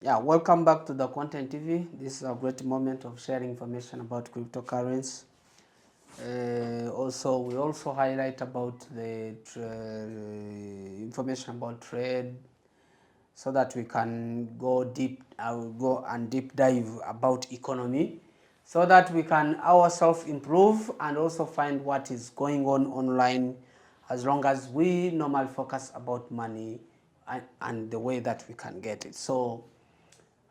Yeah, welcome back to the Content TV. This is a great moment of sharing information about cryptocurrency. We also highlight about the information about trade, so that we can go deep. I will go and deep dive about economy, so that we can ourselves improve and also find what is going on online, as long as we normally focus about money and the way that we can get it. So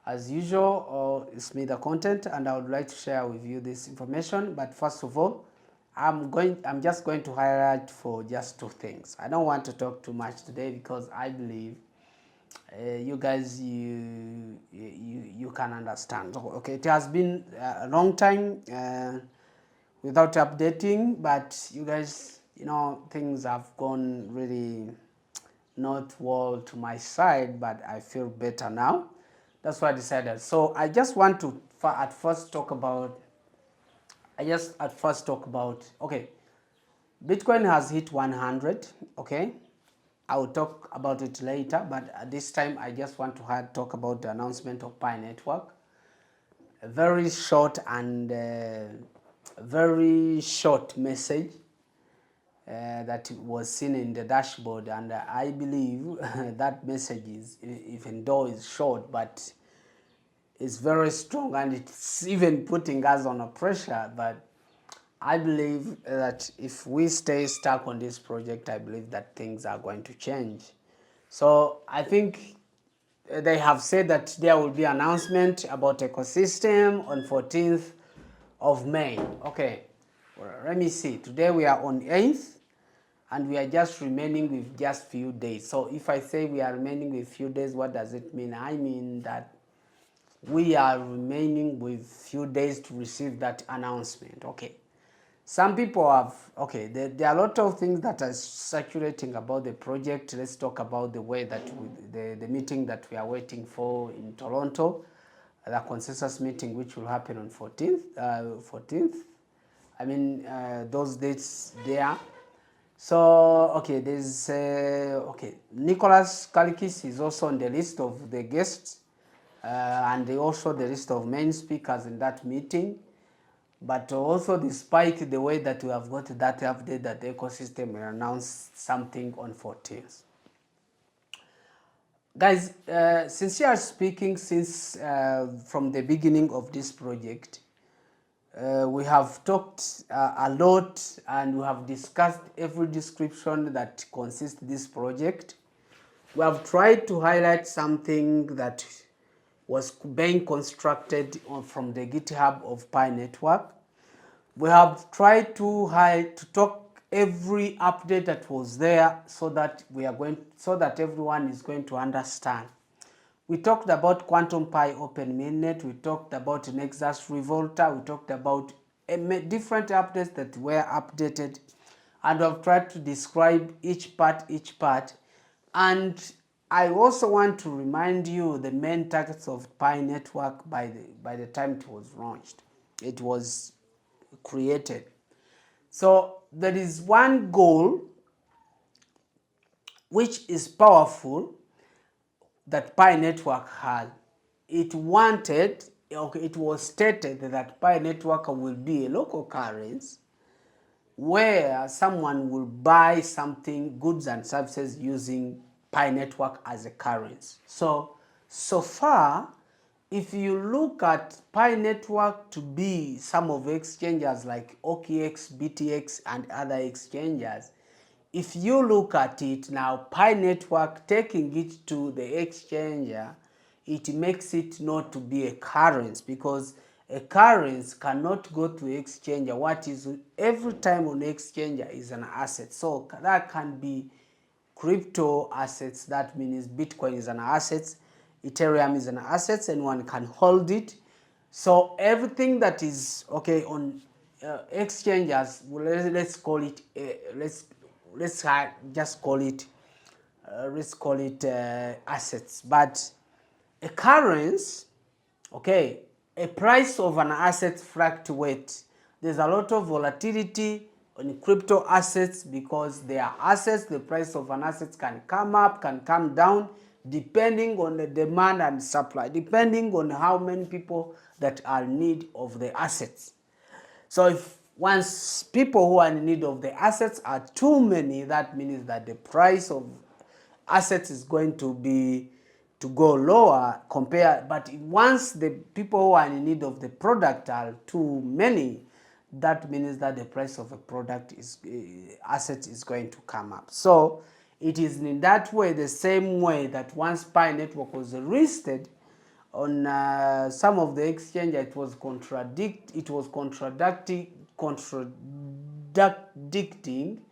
as usual, it's me, the content, and I would like to share with you this information. But first of all, I'm just going to highlight for just two things. I don't want to talk too much today because I believe you guys you can understand. Okay, it has been a long time without updating, but you guys, things have gone really not well to my side, but I feel better now. That's why I decided. So I just want to at first talk about. Okay, Bitcoin has hit 100. Okay, I will talk about it later, but at this time I just want to talk about the announcement of Pi Network. A very short and very short message that was seen in the dashboard, and I believe that message is, even though it's short, but it's very strong, and it's even putting us on a pressure. But I believe that if we stay stuck on this project, I believe that things are going to change. So I think they have said that there will be an announcement about ecosystem on 14th of May. Okay, well, let me see. Today we are on 8th, and we are just remaining with just few days. So if I say we are remaining with few days, what does it mean? I mean that we are remaining with few days to receive that announcement. Okay, some people have, okay, there are a lot of things that are circulating about the project. Let's talk about the way that the meeting that we are waiting for in Toronto, the consensus meeting, which will happen on 14th. I mean, those dates there. So, okay, there's, okay, Nicholas Kalikis is also on the list of the guests, and also the list of main speakers in that meeting. But also, despite the way that we have got that update that the ecosystem will announce something on 14th. Guys, sincerely speaking, since from the beginning of this project, we have talked a lot, and we have discussed every description that consists this project. We have tried to highlight something that was being constructed from the GitHub of Pi Network. We have tried to talk every update that was there, so that everyone is going to understand. We talked about Quantum Pi Open Mainnet, we talked about Nexus Revolta, we talked about different updates that were updated, and I've tried to describe each part. And I also want to remind you the main targets of Pi Network by the time it was launched. It was created. So there is one goal which is powerful that Pi Network had. It was stated that Pi Network will be a local currency where someone will buy something, goods and services, using Pi Network as a currency. So far, if you look at Pi Network to be some of exchanges like OKX, BTX, and other exchanges, if you look at it now, Pi Network taking it to the exchanger, it makes it not to be a currency, because a currency cannot go to exchanger. What is every time on exchanger is an asset. So that can be crypto assets. That means Bitcoin is an asset, Ethereum is an asset, and one can hold it. So everything that is okay on exchanges, well, let's call it just call it assets. But a currency, okay, a price of an asset fluctuates. There's a lot of volatility on crypto assets because they are assets. The price of an asset can come up, can come down, depending on the demand and supply, depending on how many people that are in need of the assets. So if once people who are in need of the assets are too many, that means that the price of assets is going to go lower compared. But once the people who are in need of the product are too many, that means that the price of a product is asset is going to come up. So it is in that way, the same way that once Pi Network was listed on some of the exchange, it was contradicting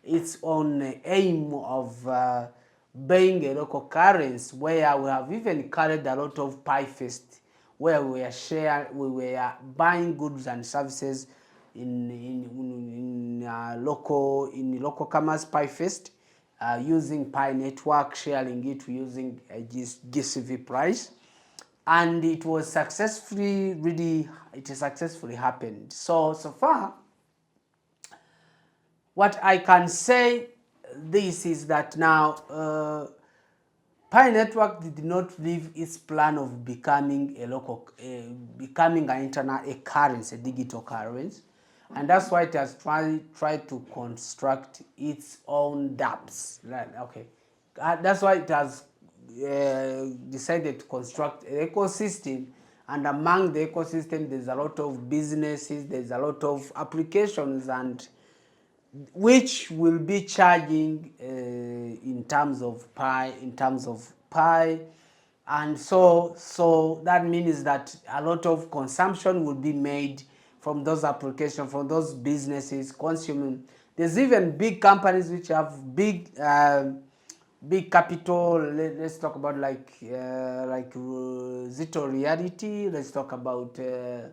its own aim of being a local currency, where we have even carried a lot of Pi Fest, where we were buying goods and services in local commerce Pi Fest, using Pi Network, sharing it using a GCV price, and it was successfully happened. So far, what I can say this is that now Pi Network did not leave its plan of becoming becoming an internet, a currency, a digital currency, and that's why it has tried to construct its own dApps. Okay, that's why it has decided to construct an ecosystem, and among the ecosystem, there's a lot of businesses, there's a lot of applications, and which will be charging in terms of pi, and so that means that a lot of consumption will be made from those applications, from those businesses consuming. There's even big companies which have big capital. Let's talk about like Zito Reality. Let's talk about this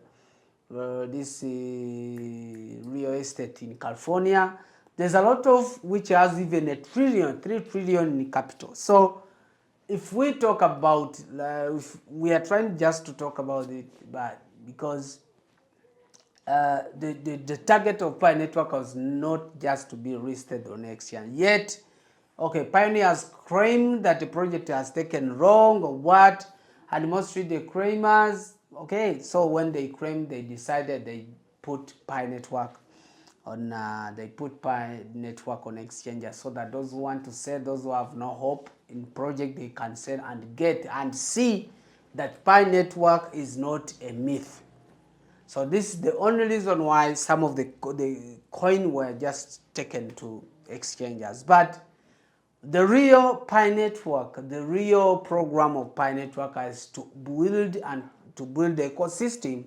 real estate in California. There's a lot of which has even a trillion, 3 trillion in capital. So if we talk about, if we are trying just to talk about it, but because the target of Pi Network was not just to be listed on exchange. Yet, okay, pioneers claim that the project has taken wrong or what, and mostly the claimers, okay, so when they claim, they decided they put Pi Network on, exchanges, so that those who want to sell, those who have no hope in project, they can sell and get and see that Pi Network is not a myth. So this is the only reason why some of the coin were just taken to exchanges. But the real Pi Network, the real program of Pi Network is to build the ecosystem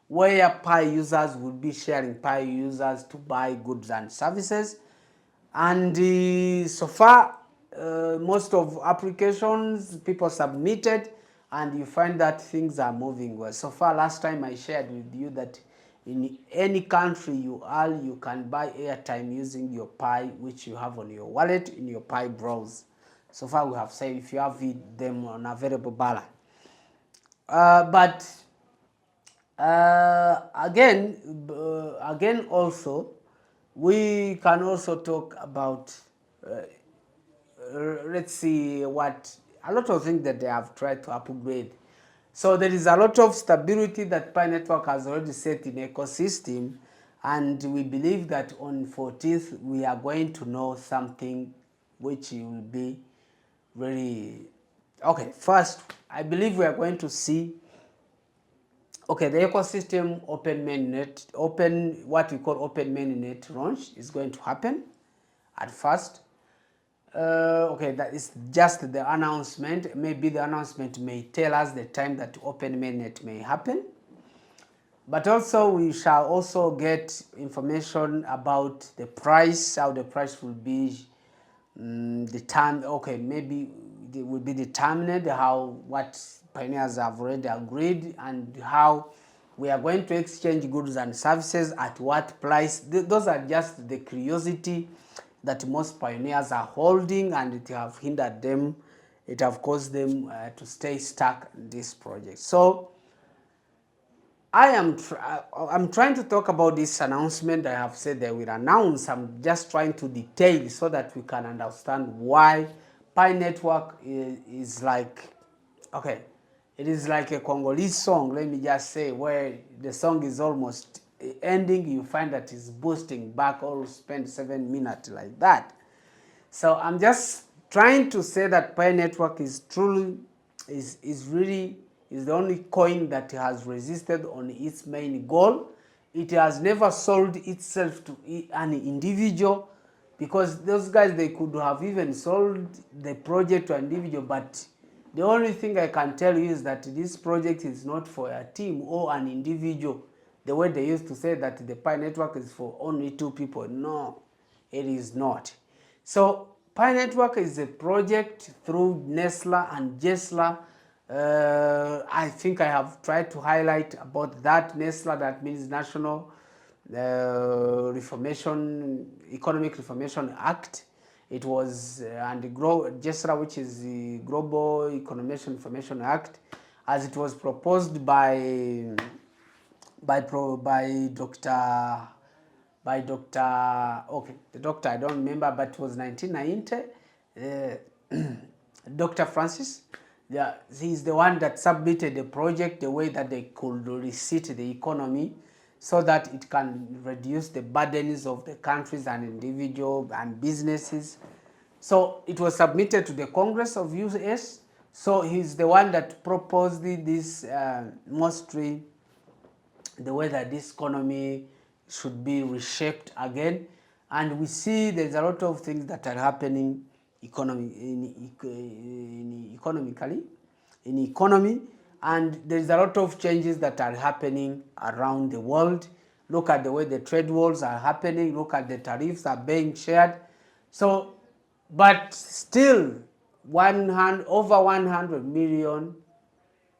where Pi users will be sharing Pi users to buy goods and services. And so far, most of applications people submitted, and you find that things are moving well. So far, last time I shared with you that in any country you are, you can buy airtime using your Pi, which you have on your wallet in your Pi browser. So far, we have said if you have them on available balance. But again also, we can also talk about let's see what a lot of things that they have tried to upgrade. So there is a lot of stability that Pi Network has already set in ecosystem, and we believe that on 14th we are going to know something which will be really okay. First, I believe we are going to see, okay, the ecosystem open mainnet, what we call open mainnet launch is going to happen at first. Okay, that is just the announcement. Maybe the announcement may tell us the time that open mainnet may happen. But also we shall also get information about the price, how the price will be determined. Okay, maybe it will be determined, how what pioneers have already agreed, and how we are going to exchange goods and services at what price. Those are just the curiosity that most pioneers are holding, and it have hindered them, it have caused them to stay stuck in this project. So I'm trying to talk about this announcement. I have said they will announce. I'm just trying to detail so that we can understand why Pi Network is like, okay, it is like a Congolese song, let me just say, where the song is almost ending, you find that it's boosting back or spend 7 minutes like that. So I'm just trying to say that Pi Network is truly, is the only coin that has resisted on its main goal. It has never sold itself to an individual, because those guys, they could have even sold the project to an individual, but the only thing I can tell you is that this project is not for a team or an individual, the way they used to say that the Pi Network is for only 2 people. No, it is not. So Pi Network is a project through Nesla and Jesla. I think I have tried to highlight about that. Nesla, that means National Economic Reformation Act. It was and Jesla, which is the Global Economic Reformation Act, as it was proposed by Dr. Okay, the doctor, I don't remember, but it was 1990. Dr. Francis, yeah, he's the one that submitted the project, the way that they could reset the economy so that it can reduce the burdens of the countries and individuals and businesses. So it was submitted to the Congress of US. So he's the one that proposed this mostly the way that this economy should be reshaped again. And we see there's a lot of things that are happening economically, in economy, and there's a lot of changes that are happening around the world. Look at the way the trade wars are happening, look at the tariffs are being shared. So, but still, over 100 million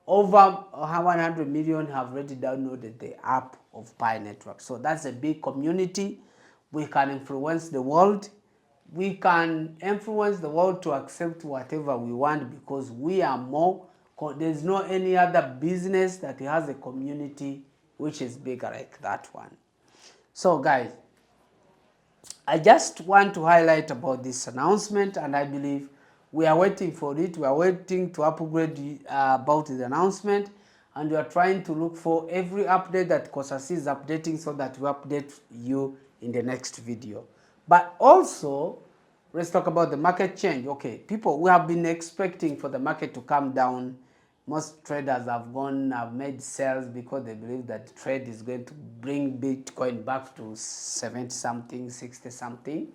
have already downloaded the app of Pi Network. So that's a big community. We can influence the world. We can influence the world to accept whatever we want, because we are more. There's no any other business that has a community which is bigger like that one. So guys, I just want to highlight about this announcement, and I believe we are waiting for it. We are waiting to upgrade about the announcement, and we are trying to look for every update that COSAC is updating so that we update you in the next video. But also, let's talk about the market change. Okay, people, we have been expecting for the market to come down. Most traders have made sales because they believe that trade is going to bring Bitcoin back to 70 something, 60 something.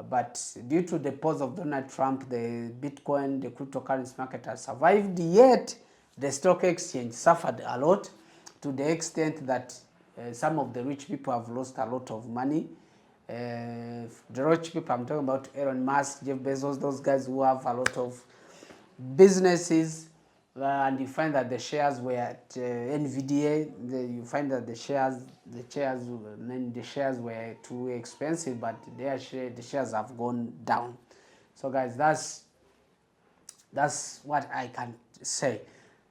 But due to the pause of Donald Trump, the Bitcoin, the cryptocurrency market has survived, yet the stock exchange suffered a lot, to the extent that some of the rich people have lost a lot of money. The rich people, I'm talking about Elon Musk, Jeff Bezos, those guys who have a lot of businesses, and you find that the shares were at NVDA. You find that the shares were too expensive, but the shares have gone down. So guys, that's what I can say.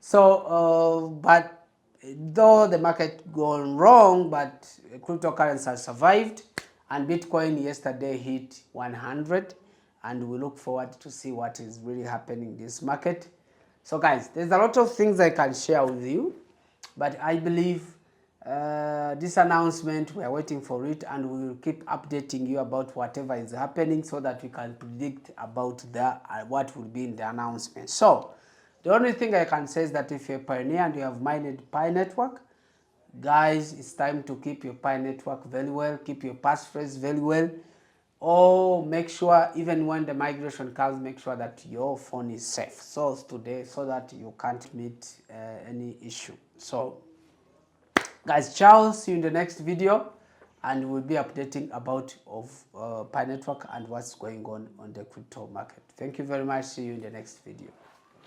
So, but though the market gone wrong, but cryptocurrency has survived, and Bitcoin yesterday hit 100, and we look forward to see what is really happening in this market. So guys, there's a lot of things I can share with you, but I believe this announcement, we are waiting for it, and we will keep updating you about whatever is happening so that we can predict about what will be in the announcement. So the only thing I can say is that if you're a pioneer and you have mined Pi Network, guys, it's time to keep your Pi Network very well, keep your passphrase very well. Or make sure, even when the migration comes, make sure that your phone is safe. So today, so that you can't meet any issue. So guys, ciao, see you in the next video, and we'll be updating about Pi Network and what's going on the crypto market. Thank you very much. See you in the next video.